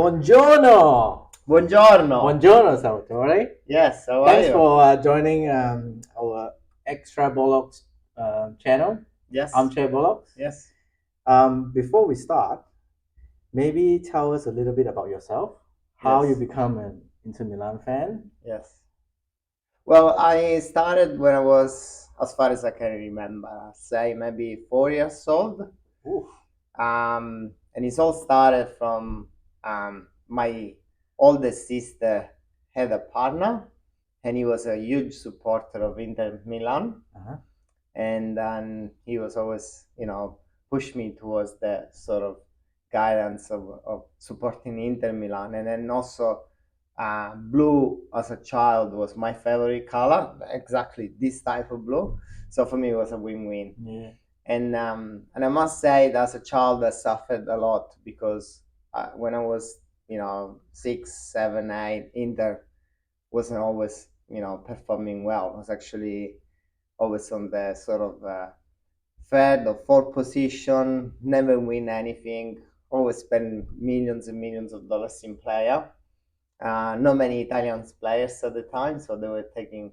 Buongiorno! Buongiorno. Buongiorno, Salvatore. Yes, how are Thanks you? for joining our Extra Bollox channel, Yes. Armchair Bollox. Yes. Before we start, maybe tell us a little bit about yourself, how you Yes. become an Inter Milan fan. Yes. Well, I started when I was, as far as I can remember, say maybe 4 years old. Oof. And it all started from my oldest sister had a partner, and he was a huge supporter of Inter Milan. Uh-huh. And then he was always, push me towards the sort of guidance of supporting Inter Milan. And then also, blue as a child was my favorite color, exactly this type of blue. So for me, it was a win-win. Yeah. And I must say that as a child, I suffered a lot because when I was, 6, 7, 8, Inter wasn't always, performing well. I was actually always on the sort of third or fourth position, never win anything, always spend millions and millions of dollars in player. Not many Italian players at the time, so they were taking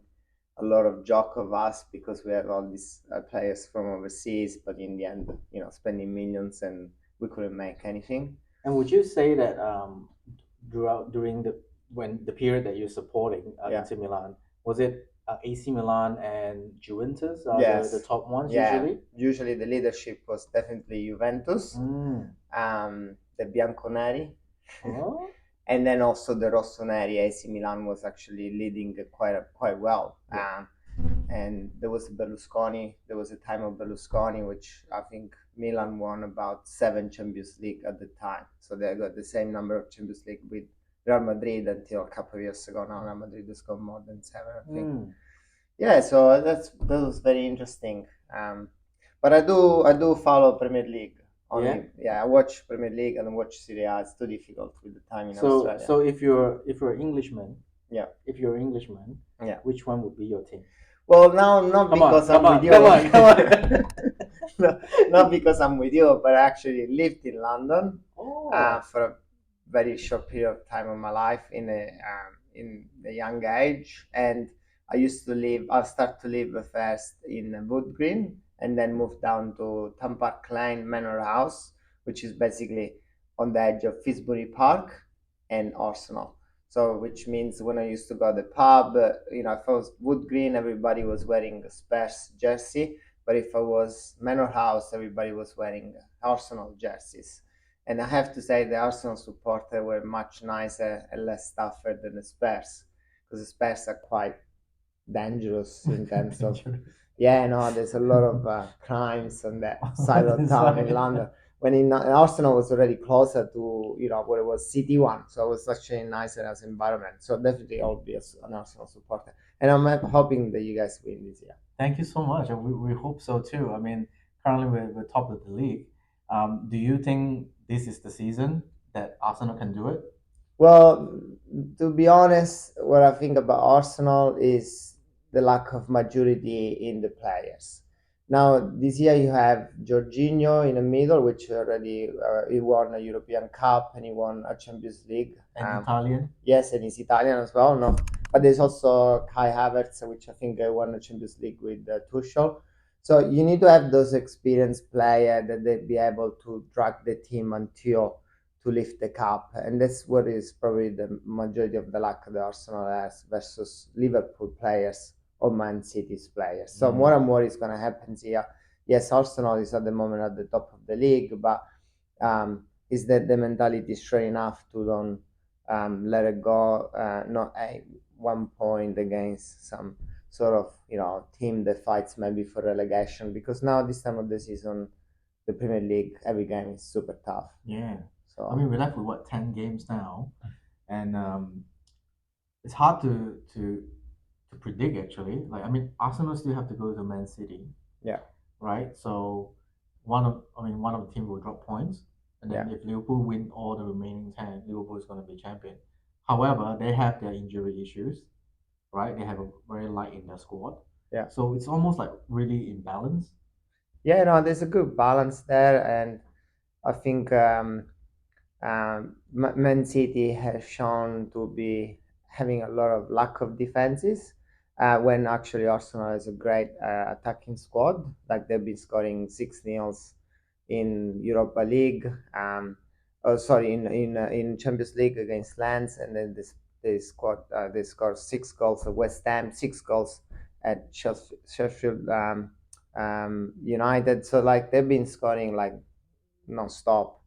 a lot of joke of us because we had all these players from overseas, but in the end, spending millions and we couldn't make anything. And would you say that during the period that you're supporting Yeah. Inter Milan, was it AC Milan and Juventus are Yes. the top ones Yeah. usually? Usually the leadership was definitely Juventus, the Bianconeri. Oh. And then also the Rossoneri. AC Milan was actually leading quite well. Yeah. And there was Berlusconi. There was a time of Berlusconi, which I think Milan won about 7 Champions League at the time. So they got the same number of Champions League with Real Madrid until a couple of years ago. Now Real Madrid has got more than 7, I think. Yeah, so that was very interesting. But I do follow Premier League. Only, I watch Premier League and watch Serie A. It's too difficult with the time in Australia. So if you're Englishman, Yeah. If you're Englishman, Yeah. which one would be your team? Well, now not because I'm with you. Come on. No, not because I'm with you, but I actually lived in London for a very short period of time of my life in a young age, and I started to live first in Wood Green, and then moved down to Park Lane Manor House, which is basically on the edge of Finsbury Park and Arsenal. So, which means when I used to go to the pub, if I was Wood Green, everybody was wearing a Spurs jersey. But if I was Manor House, everybody was wearing Arsenal jerseys. And I have to say the Arsenal supporters were much nicer and less tougher than the Spurs, because the Spurs are quite dangerous in terms of there's a lot of crimes on that side of town in London. When in Arsenal was already closer to where it was City One, so it was actually nicer as environment. So definitely I'll be an Arsenal supporter, and I'm hoping that you guys win this year. Thank you so much. And we hope so too. I mean, currently we're top of the league. Do you think this is the season that Arsenal can do it? Well, to be honest, what I think about Arsenal is the lack of maturity in the players. Now, this year you have Jorginho in the middle, which already he won a European Cup and he won a Champions League. And Italian? Yes, and he's Italian as well. No, but there's also Kai Havertz, which I think won a Champions League with Tuchel. So you need to have those experienced players that they be able to drag the team until to lift the cup, and that's what is probably the majority of the luck that Arsenal has versus Liverpool players or Man City's players. So more and more is going to happen here. Yes, Arsenal is at the moment at the top of the league, but is that the mentality is strong enough to don't let it go? Not a 1 point against some sort of team that fights maybe for relegation, because now this time of the season, the Premier League, every game is super tough. Yeah. So I mean, we're left with 10 games now, and it's hard to predict actually. Like, I mean, Arsenal still have to go to Man City. Yeah. Right. So one of the team will drop points, and then if Liverpool win all the remaining 10, Liverpool is going to be champion. However, they have their injury issues, right? They have a very light in their squad. Yeah. So it's almost like really imbalanced. Yeah, no, there's a good balance there, and I think Man City has shown to be having a lot of lack of defenses. When actually Arsenal has a great attacking squad, like they've been scoring 6 nils in Europa League, sorry, in Champions League against Lens, and then they scored 6 goals at West Ham, 6 goals at Sheffield United. So like they've been scoring like non-stop.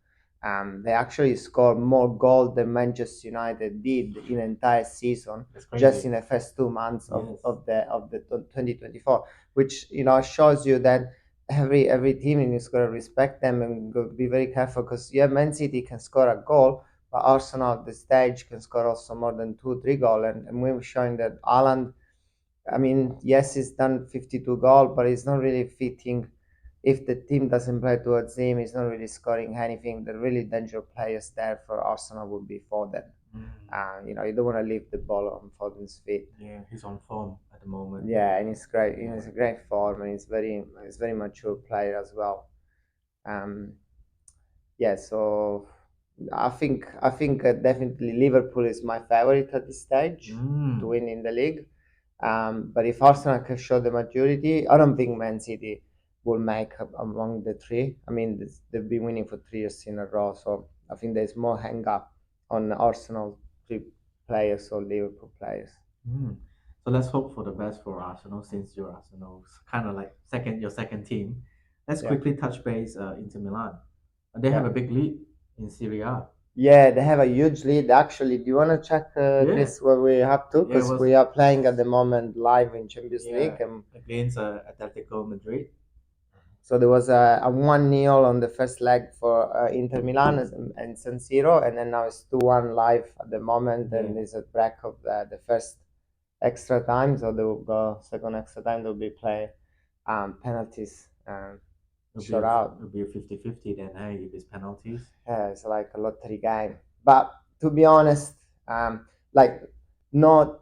They actually scored more goals than Manchester United did in the entire season, just in the first 2 months of the 2024, which shows you that every team is going to respect them and be very careful, because Man City can score a goal, but Arsenal at the stage can score also more than 2 3 goals, and we were showing that Alan. I mean, yes, he's done 52 goals, but he's not really fitting. If the team doesn't play towards him, he's not really scoring anything. The really dangerous players there for Arsenal would be Foden. You don't want to leave the ball on Foden's feet. Yeah, he's on form at the moment. Yeah, and he's great. He's a great form, and he's very mature player as well. Um, yeah, so I think definitely Liverpool is my favorite at this stage to win in the league. But if Arsenal can show the maturity, I don't think Man City will make up among the three. I mean, they've been winning for 3 years in a row, so I think there's more hang up on Arsenal three players or Liverpool players. Mm. So let's hope for the best for Arsenal, since you're Arsenal's kind of like your second team. Let's Yeah, quickly touch base into Milan. They have yeah, a big lead in Serie A. yeah. They have a huge lead. Actually, do you want to check, Yeah, Chris, what we have to? yeah, it Because was we are playing at the moment live in Champions yeah League, and against Atletico Madrid. so there was a 1-0 on the first leg for Inter Milan and San Siro, and then now it's 2-1 live at the moment, Yeah, and there's a break of the first extra time, so they will go second extra time, they'll be play penalties shot out. it'll be a 50-50 then. Hey, if it's penalties. It's like a lottery game. But to be honest, like not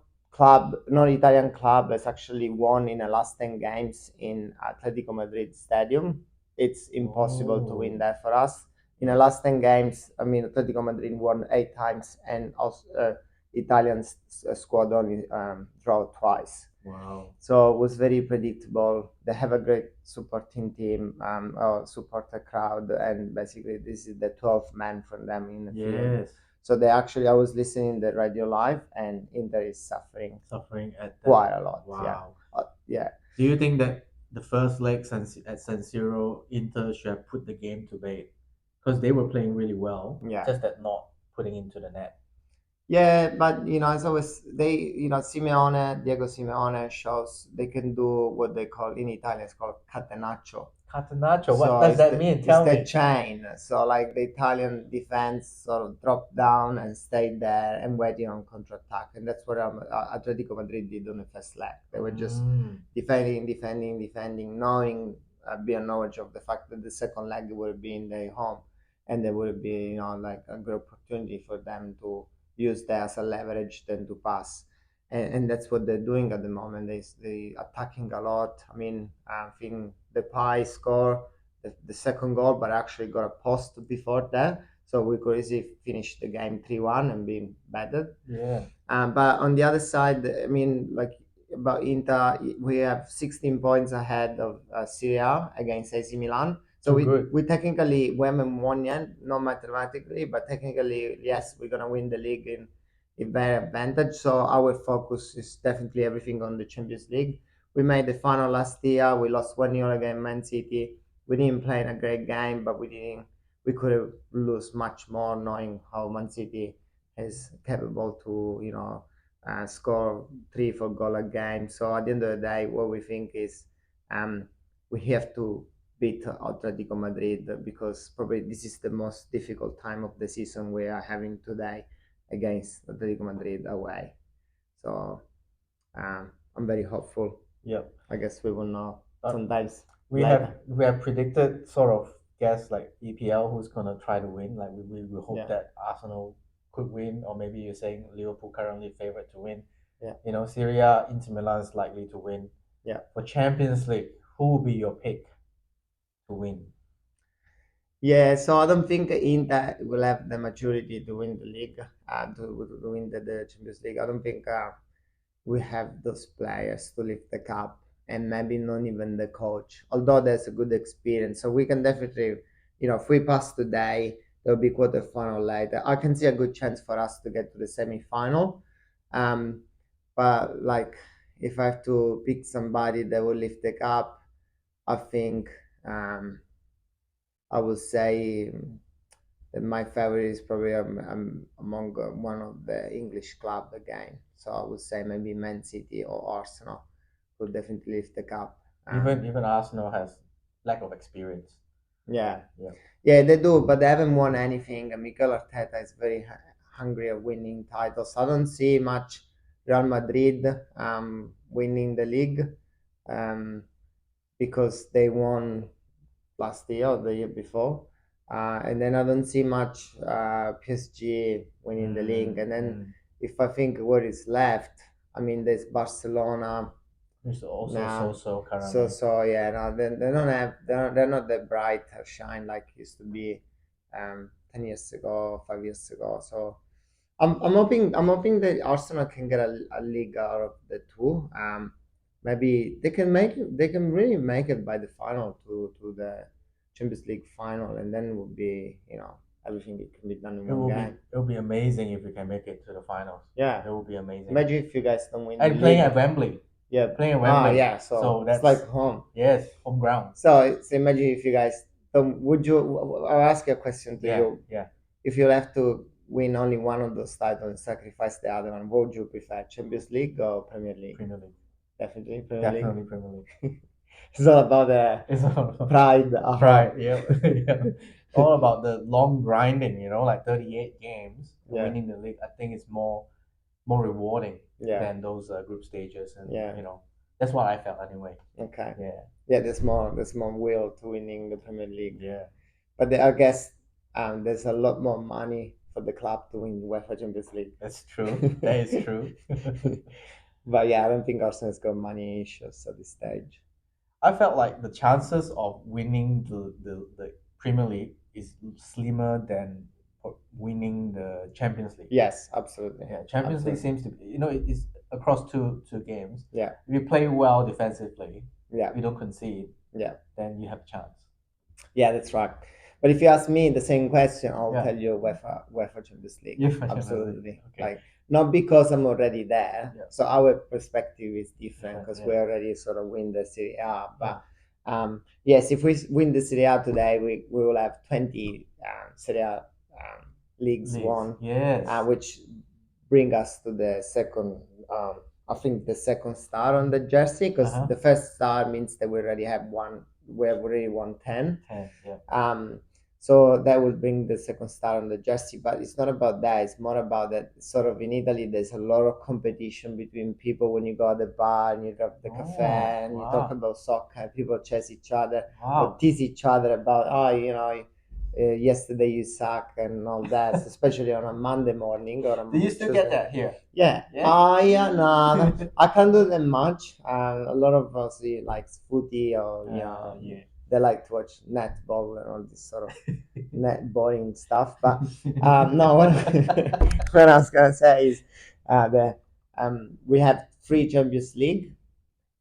not Italian club has actually won in the last 10 games in Atletico Madrid Stadium. It's impossible to win Oh, that for us. In the last 10 games, I mean, Atletico Madrid won 8 times, and also Italian squad only draw twice. wow. So it was very predictable. They have a great supporting team, supporter crowd, and basically this is the 12th man from them in the field. Yes, So they actually, I was listening the radio live, and Inter is suffering suffering at that. quite a lot. Yeah, Wow. yeah. Do you think that the first leg at San Siro, Inter should have put the game to bed? Because they were playing really well, Yeah. just that not putting into the net. Yeah, but as always, Diego Simeone shows they can do what they call in Italian, it's called catenaccio. Catenaccio, what So does that mean? it's Tell the me. chain. So like the Italian defense sort of dropped down and stayed there and waiting on counter-attack, and that's what Atletico Madrid did on the first leg. They were just defending, defending, defending, knowing, being knowledge of the fact that the second leg would be in their home, and there would be like a good opportunity for them to use that as a leverage then to pass. And that's what they're doing at the moment. They attacking a lot. I mean, I think the Pie score the second goal, but actually got a post before that, so we could easily finish the game 3-1 and be better. Yeah. But on the other side, I mean, like about Inter, we have 16 points ahead of Syria against AC Milan. So Too good. we technically we haven't won yet, not mathematically, but technically, yes, we're gonna win the league in their advantage. So our focus is definitely everything on the Champions League. We made the final last year. We lost 1-0 against Man City. We didn't play in a great game, but we didn't. We could have lose much more, knowing how Man City is capable to score 3 4 goal a game. So at the end of the day, what we think is um, we have to beat Atletico Madrid, because probably this is the most difficult time of the season we are having today against Atletico Madrid away. So I'm very hopeful. Yep. I guess we will know sometimes We later. have predicted, sort of guess, like EPL who's gonna try to win. Like we hope Yeah. that Arsenal could win, or maybe you're saying Liverpool currently favorite to win. Yeah. Syria, Inter Milan is likely to win. Yeah. For Champions League, who will be your pick to win? Yeah, so I don't think Inter will have the maturity to win the league, to win the Champions League. I don't think we have those players to lift the cup, and maybe not even the coach. Although there's a good experience, so we can definitely, if we pass today, there'll be quarterfinal later. I can see a good chance for us to get to the semi-final. Um, but like, if I have to pick somebody that will lift the cup, I think I would say that my favorite is probably among one of the English club again. So I would say maybe Man City or Arsenal could definitely lift the cup. Even Arsenal has lack of experience. Yeah, Yeah. yeah, they do, but they haven't won anything. And Mikel Arteta is very hungry at winning titles. I don't see much Real Madrid winning the league um, because they won last year or the year before. And then I don't see much PSG winning the league. And then if I think what is left, I mean, there's Barcelona. It's also Now, so currently. so yeah, no, they don't have they're not that bright or shine like it used to be 10 years ago, 5 years ago. So I'm hoping that Arsenal can get a league out of the two. Maybe they can really make it by the final to the Champions League final, and then will be everything it can be done in It one will game. be amazing if we can make it to the finals. Yeah, It will be amazing. imagine if you guys don't win the And playing league. at Wembley. Yeah, Playing at Wembley. yeah. So that's it's like home. yes, home ground. So imagine if you guys don't. Would you? I'll ask you a question to Yeah, you. yeah. If you have to win only one of those titles and sacrifice the other one, what would you prefer, Champions League or Premier League? Premier League. Definitely Premier Definitely League. Premier League. It's all about the It's all about pride. pride. Yeah, yeah. All about the long grinding. Like 38 games, Yeah. winning the league. I think it's more rewarding Yeah. than those group stages, and Yeah. that's what I felt anyway. Okay. Yeah, Yeah, there's more will to winning the Premier League. yeah. But I guess there's a lot more money for the club to win UEFA Champions League. That's true. That is true. But yeah, I don't think Arsenal's got money issues at this stage. I felt like the chances of winning the Premier League is slimmer than winning the Champions League. Yes, absolutely. Yeah, Champions League seems to be, it's across two games. Yeah. If you play well defensively, Yeah. if you don't concede, Yeah. then you have a chance. Yeah, that's right. But if you ask me the same question, I'll Yeah. tell you UEFA Champions League. UEFA Champions Absolutely. League. Okay. Like not because I'm already there. Yeah. So our perspective is different because Yeah. we already sort of win the Serie A. But yes, if we win the Serie A today, we will have 20 Serie A leagues won. Yes. Which bring us to the second. I think the second star on the jersey because the first star means that we already have one. We have already won 10. 10, yeah. So that will bring the second star on the jersey, but it's not about that. It's more about that sort of in Italy, there's a lot of competition between people when you go at the bar and you grab the cafe and you talk about soccer. People chase each other or tease each other about, yesterday you suck and all that, especially on a Monday morning or Do you still get that here? Yeah. Yeah. No, I can't do that much. A lot of us likes footy or yeah. They like to watch netball and all this sort of netballing stuff. But no, what I was gonna say is that we have 3 Champions League,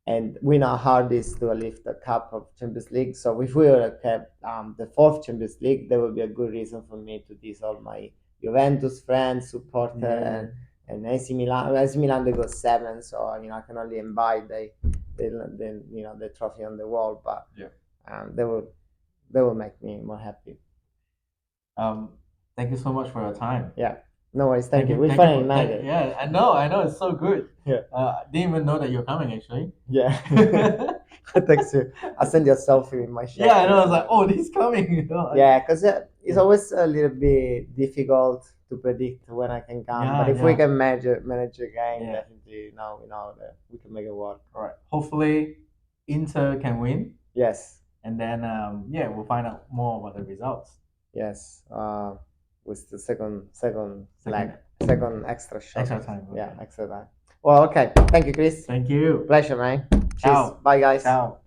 and we know how hard it is to lift the cup of Champions League. So if we were kept the 4th Champions League, there would be a good reason for me to tease all my Juventus friends, supporter, and AC Milan. AC Milan they got 7, so I can only invite the trophy on the wall, but they will make me more happy. Thank you so much for your time. Yeah, no worries. Thank you. We finally made it. Yeah, I know. It's so good. Yeah. Didn't even know that you're coming actually. Yeah. Thanks. I send you a selfie in my shirt. Yeah, I know. I was like, oh, he's coming. Yeah, because it's always a little bit difficult to predict when I can come. But if we can manage a game, definitely we know that we can make it work. All right. Hopefully, Inter can win. Yes. And then we'll find out more about the results. Yes. With the second leg, second extra shot. Extra time. Okay. Yeah, extra time. Well, okay. Thank you, Chris. Thank you. Pleasure, man. Ciao. Cheers. Bye, guys. Ciao.